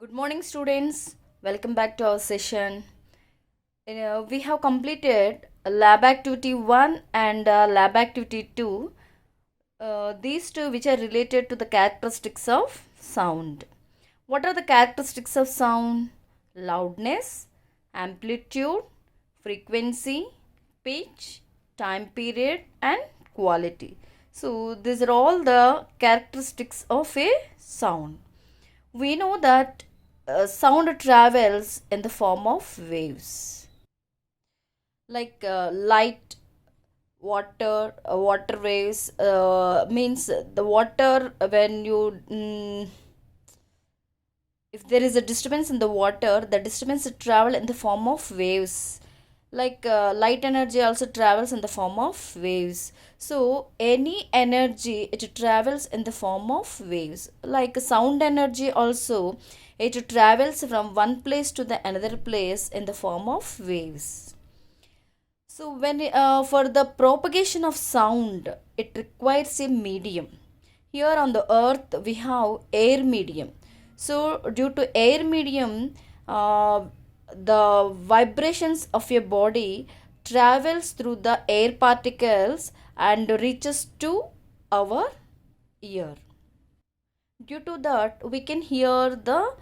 Good morning, students. Welcome back to our session. We have completed lab activity 1 and lab activity 2. These two, which are related to the characteristics of sound. What are the characteristics of sound? Loudness, amplitude, frequency, pitch, time period, and quality. So, these are all the characteristics of a sound. We know that sound travels in the form of waves, like light, water waves. Means the water, when you if there is a disturbance in the water, the disturbance travel in the form of waves. Like light energy also travels in the form of waves. So any energy, it travels in the form of waves. Like sound energy also, it travels from one place to the another place in the form of waves. So when for the propagation of sound, it requires a medium. Here on the earth we have air medium. So due to air medium, uh, the vibrations of your body travels through the air particles and reaches to our ear. Due to that, we can hear the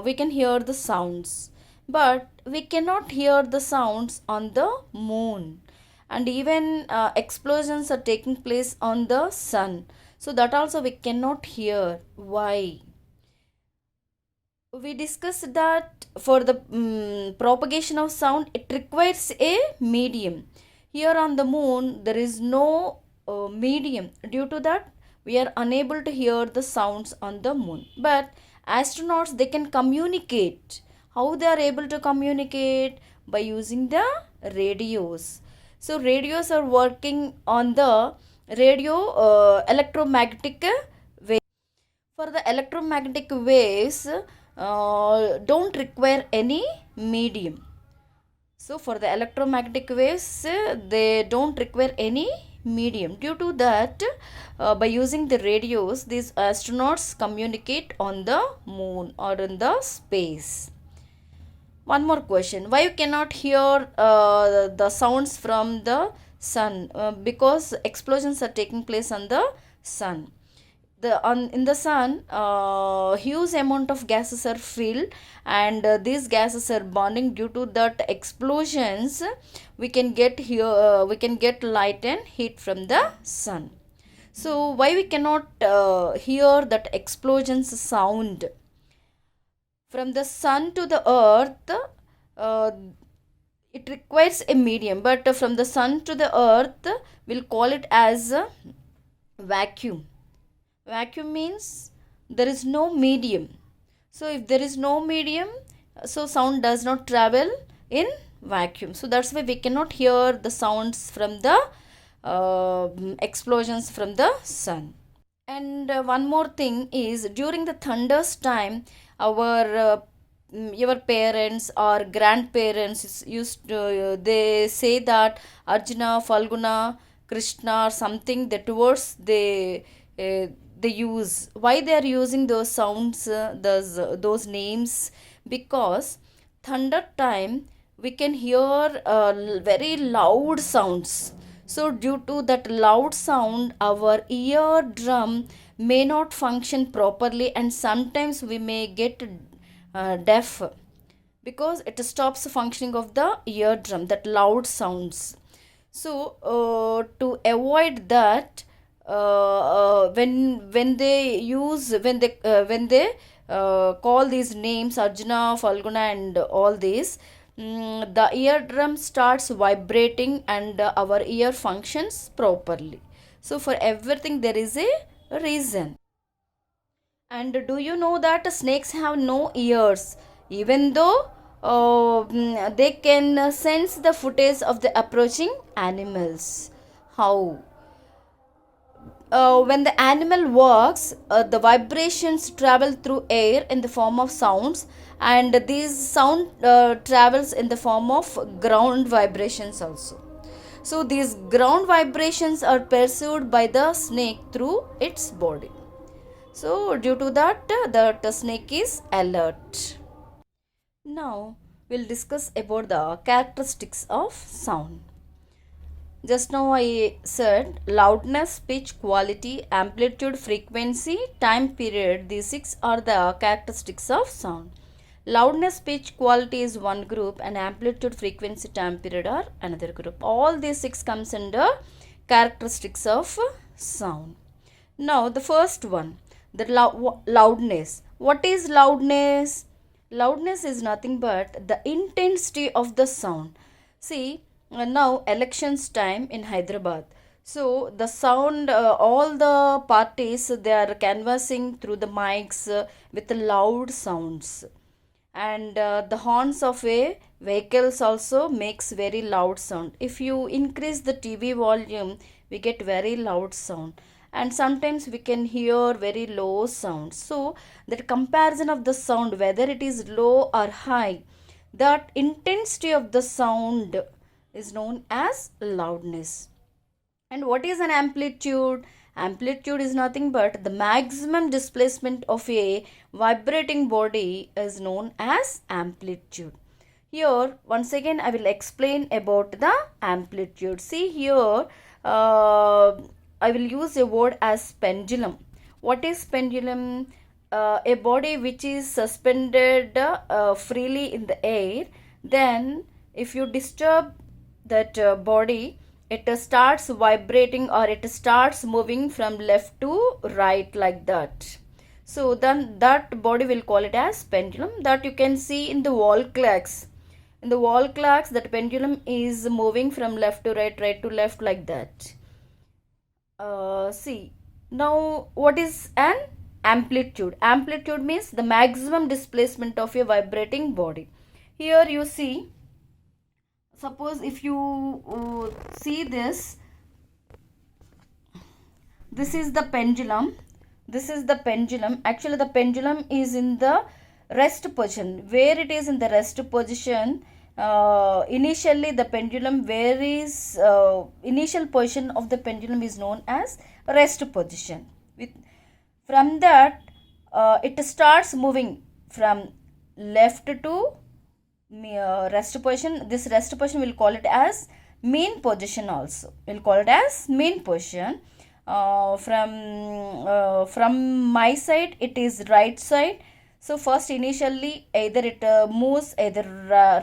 we can hear the sounds, but we cannot hear the sounds on the moon. And even explosions are taking place on the sun, so that also we cannot hear. Why? We discussed that for the propagation of sound, it requires a medium. Here on the moon there is no medium. Due to that, we are unable to hear the sounds on the moon. But astronauts, they can communicate. How they are able to communicate? By using the radios. So radios are working on the radio electromagnetic wave. For the electromagnetic waves, don't require any medium. So for the electromagnetic waves, they don't require any medium. Due to that, by using the radios, these astronauts communicate on the moon or in the space. One more question: why you cannot hear the sounds from the sun? Because explosions are taking place on the sun. In the sun, huge amount of gases are filled, and these gases are burning. Due to that explosions, we can get here we can get light and heat from the sun. So why we cannot hear that explosions sound? From the sun to the earth, uh, it requires a medium, but from the sun to the earth, we'll call it as a vacuum. Vacuum means there is no medium. So if there is no medium, so sound does not travel in vacuum. So that's why we cannot hear the sounds from the explosions from the sun. And one more thing is, during the thunder's time, our your parents or grandparents used to, they say that Arjuna, Falguna, Krishna or something, that words they use. Why they are using those sounds, those names? Because thunder time we can hear very loud sounds. So due to that loud sound, our eardrum may not function properly, and sometimes we may get deaf, because it stops functioning of the eardrum, that loud sounds. So to avoid that, when they call these names Arjuna, Falguna and all these, the eardrum starts vibrating, and our ear functions properly. So for everything there is a reason. And do you know that snakes have no ears, even though they can sense the footage of the approaching animals? How? When the animal walks, the vibrations travel through air in the form of sounds, and these sound travels in the form of ground vibrations also. So these ground vibrations are perceived by the snake through its body. So due to that, the snake is alert. Now we'll discuss about the characteristics of sound. Just now I said loudness, pitch, quality, amplitude, frequency, time period. These six are the characteristics of sound. Loudness, pitch, quality is one group, and amplitude, frequency, time period are another group. All these six comes under characteristics of sound. Now the first one, the loudness. What is loudness? Loudness is nothing but the intensity of the sound. See, now elections time in Hyderabad. So the sound, all the parties, they are canvassing through the mics with loud sounds, and the horns of a vehicles also makes very loud sound. If you increase the TV volume, we get very loud sound, and sometimes we can hear very low sound. So that comparison of the sound, whether it is low or high, that intensity of the sound is known as loudness. And what is an amplitude? Amplitude is nothing but the maximum displacement of a vibrating body is known as amplitude. Here, once again, I will explain about the amplitude. See here, I will use a word as pendulum. What is pendulum? A body which is suspended freely in the air. Then, if you disturb that body, it starts vibrating, or it starts moving from left to right like that. So then that body will call it as pendulum. That you can see in the wall clocks. In the wall clocks, that pendulum is moving from left to right, right to left like that. See, now what is an amplitude? Amplitude means the maximum displacement of a vibrating body. Here you see, suppose if you see this is the pendulum. This is the pendulum. Actually the pendulum is in the rest position. Where it is in the rest position, initially the pendulum, where is initial position of the pendulum is known as rest position. From that, it starts moving from left to rest position. This rest position will call it as mean position also. We'll call it as mean position. From my side, it is right side. So first initially either it moves either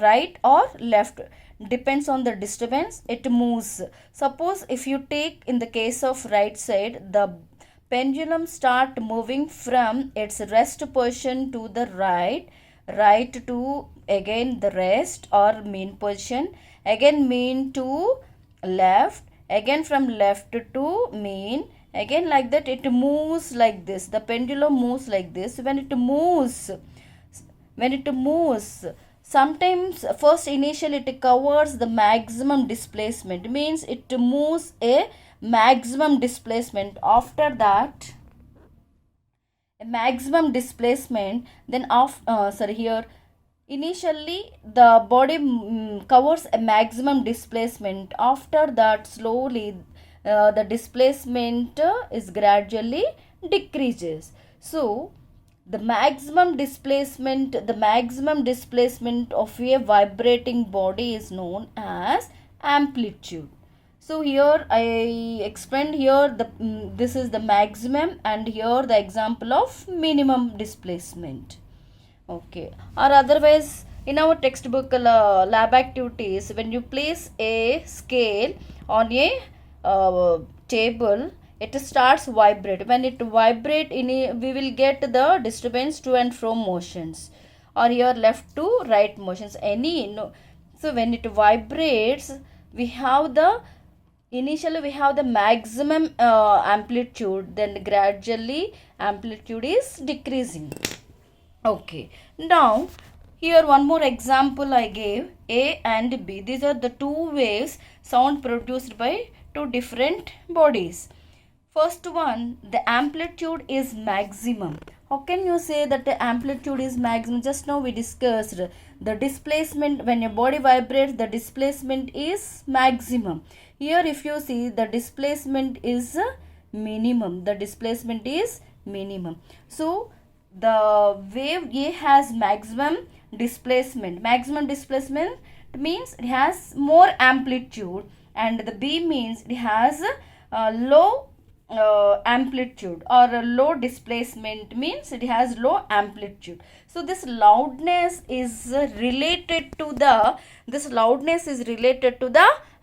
right or left, depends on the disturbance, it moves. Suppose if you take in the case of right side, the pendulum start moving from its rest position to the right to again the rest or mean position, again mean to left, again from left to mean, again like that. It moves like this. The pendulum moves like this. When it moves, sometimes first initially it covers the maximum displacement, means it moves a maximum displacement. After that, a maximum displacement, then here initially the body covers a maximum displacement. After that, slowly the displacement is gradually decreases. So the maximum displacement of a vibrating body is known as amplitude. So here I explained here this is the maximum, and here the example of minimum displacement. Okay, or otherwise in our textbook lab activities, when you place a scale on a table, it starts vibrate. When it vibrate, we will get the disturbance to and from motions, or here left to right motions, so when it vibrates, we have the initially we have the maximum amplitude, then gradually amplitude is decreasing. Okay, now here one more example I gave, A and B. These are the two waves sound produced by two different bodies. First one, the amplitude is maximum. How can you say that the amplitude is maximum? Just now we discussed the displacement. When a body vibrates, the displacement is maximum. Here if you see, the displacement is minimum. The displacement is minimum. So the wave A has maximum displacement. Maximum displacement means it has more amplitude, and the B means it has low amplitude, or a low displacement means it has low amplitude. So this loudness is related to the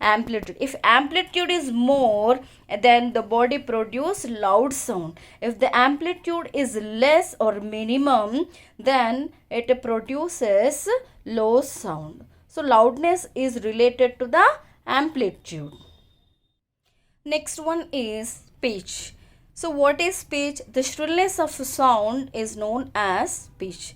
amplitude. If amplitude is more, then the body produce loud sound. If the amplitude is less or minimum, then it produces low sound. So loudness is related to the amplitude. Next one is pitch. So what is pitch? The shrillness of sound is known as pitch.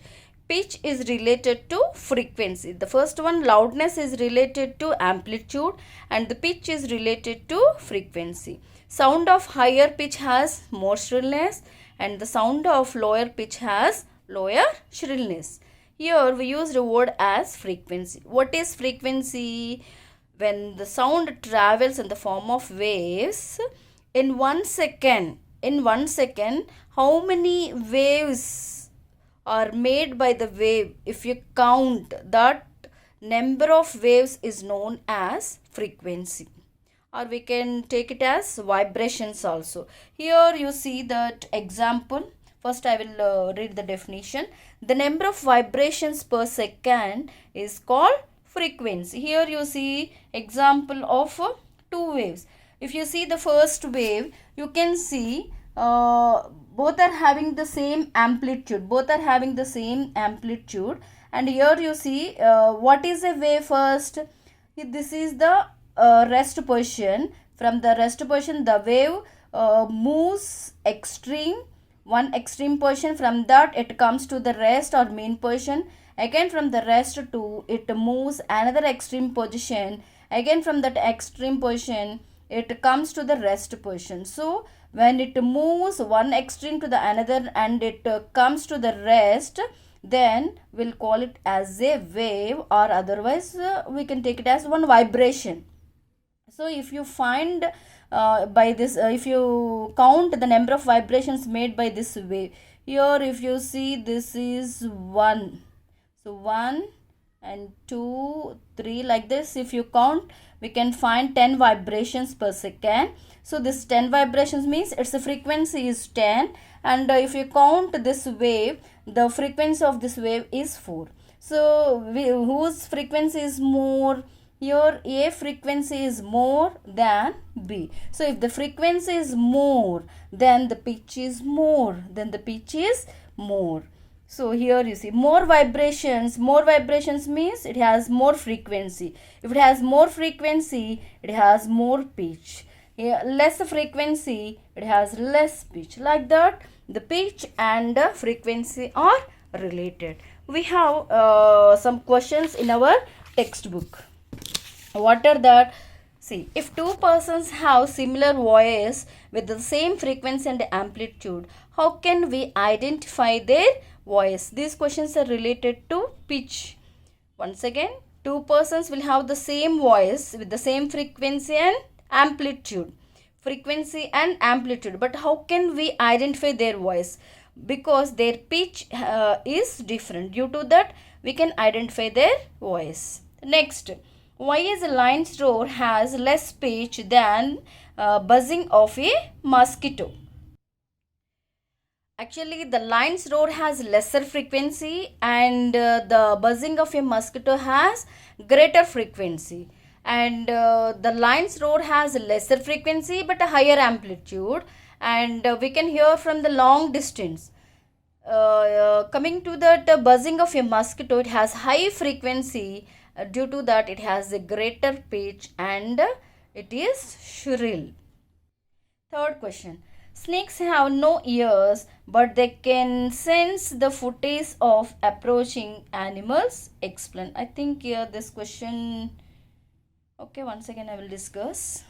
Pitch is related to frequency. The first one, loudness, is related to amplitude, and the pitch is related to frequency. Sound of higher pitch has more shrillness, and the sound of lower pitch has lower shrillness. Here we use the word as frequency. What is frequency? When the sound travels in the form of waves in 1 second, how many waves are made by the wave? If you count, that number of waves is known as frequency, or we can take it as vibrations also. Here you see that example. First I will read the definition. The number of vibrations per second is called frequency. Here you see example of two waves. If you see the first wave, you can see both are having the same amplitude. And here you see what is a wave first. This is the rest position. From the rest position, the wave moves one extreme position. From that it comes to the rest or mean position. Again from the rest to it moves another extreme position. Again from that extreme position it comes to the rest position. So when it moves one extreme to the another and it comes to the rest, then we'll call it as a wave, or otherwise we can take it as one vibration. So if you find if you count the number of vibrations made by this wave, here if you see this is 1. So 1 and 2, 3, like this. If you count, we can find 10 vibrations per second. So this 10 vibrations means its frequency is 10. And if you count this wave, the frequency of this wave is 4. So whose frequency is more? Here A frequency is more than B. So if the frequency is more, then the pitch is more. So here you see more vibrations means it has more frequency. If it has more frequency, it has more pitch. Less frequency, it has less pitch. Like that, the pitch and the frequency are related. We have some questions in our textbook. What are that? See, if two persons have similar voice with the same frequency and amplitude, how can we identify their voice? These questions are related to pitch. Once again, two persons will have the same voice with the same frequency and amplitude. But how can we identify their voice? Because their pitch is different. Due to that, we can identify their voice. Next, why is a lion's roar has less pitch than buzzing of a mosquito? Actually, the lion's roar has lesser frequency, and the buzzing of a mosquito has greater frequency. And the lion's roar has lesser frequency but a higher amplitude, and we can hear from the long distance. Coming to that buzzing of a mosquito, it has high frequency. Due to that, it has a greater pitch and it is shrill. Third question. Snakes have no ears, but they can sense the footage of approaching animals. Explain. I think here this question. Okay, once again I will discuss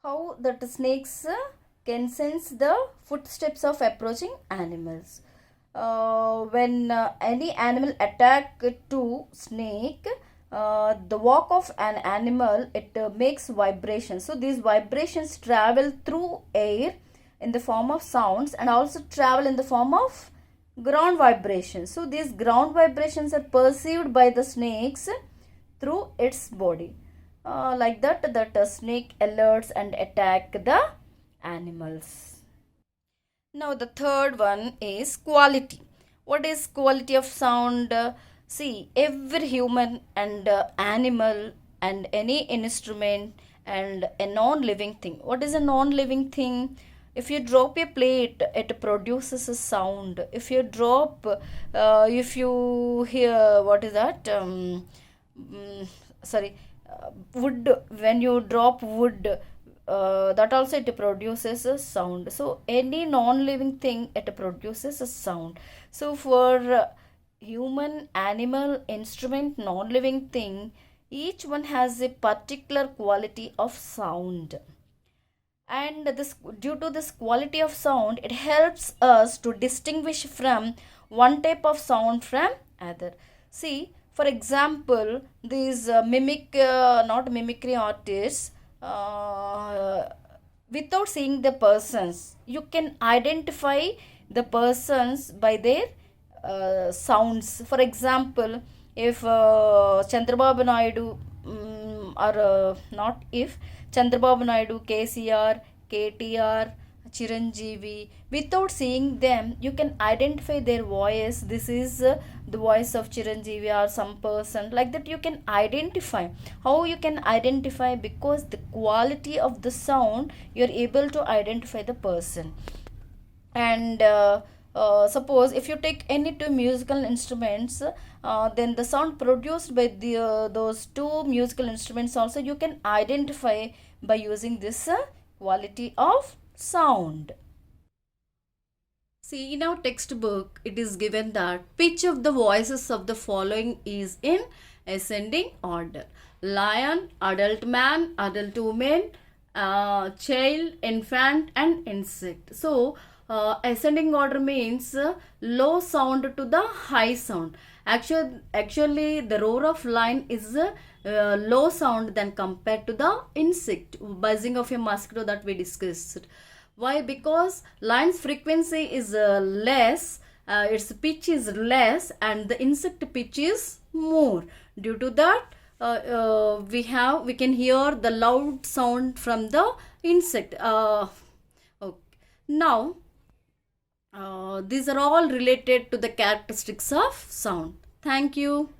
how that snakes can sense the footsteps of approaching animals. When any animal attack to snake, the walk of an animal, it makes vibrations. So these vibrations travel through air in the form of sounds and also travel in the form of ground vibrations. So these ground vibrations are perceived by the snakes through its body. Like that a snake alerts and attack the animals. Now the third one is quality. What is quality of sound? See, every human and animal and any instrument and a non-living thing. What is a non-living thing? If you drop a plate, it produces a sound. If you hear, what is that? Sorry, wood. When you drop wood, that also it produces a sound. So any non-living thing, it produces a sound. So for human, animal, instrument, non-living thing, each one has a particular quality of sound. And this, due to this quality of sound, it helps us to distinguish from one type of sound from other. See, for example, these not mimicry artists, without seeing the persons, you can identify the persons by their sounds. For example, if Chandrababu Naidu, or not if Chandrababu Naidu, KCR, KTR, Chiranjeevi, without seeing them, you can identify their voice. This is the voice of Chiranjeevi or some person. Like that, you can identify. How you can identify? Because the quality of the sound, you are able to identify the person. And suppose if you take any two musical instruments, then the sound produced by those two musical instruments also you can identify by using this quality of sound. See, in our textbook, it is given that pitch of the voices of the following is in ascending order: lion, adult man, adult woman, child, infant, and insect. So, ascending order means low sound to the high sound. Actually, the roar of lion is low sound than compared to the insect, buzzing of a mosquito that we discussed. Why? Because lion's frequency is less, its pitch is less, and the insect pitch is more. Due to that, we can hear the loud sound from the insect. Okay. Now, these are all related to the characteristics of sound. Thank you.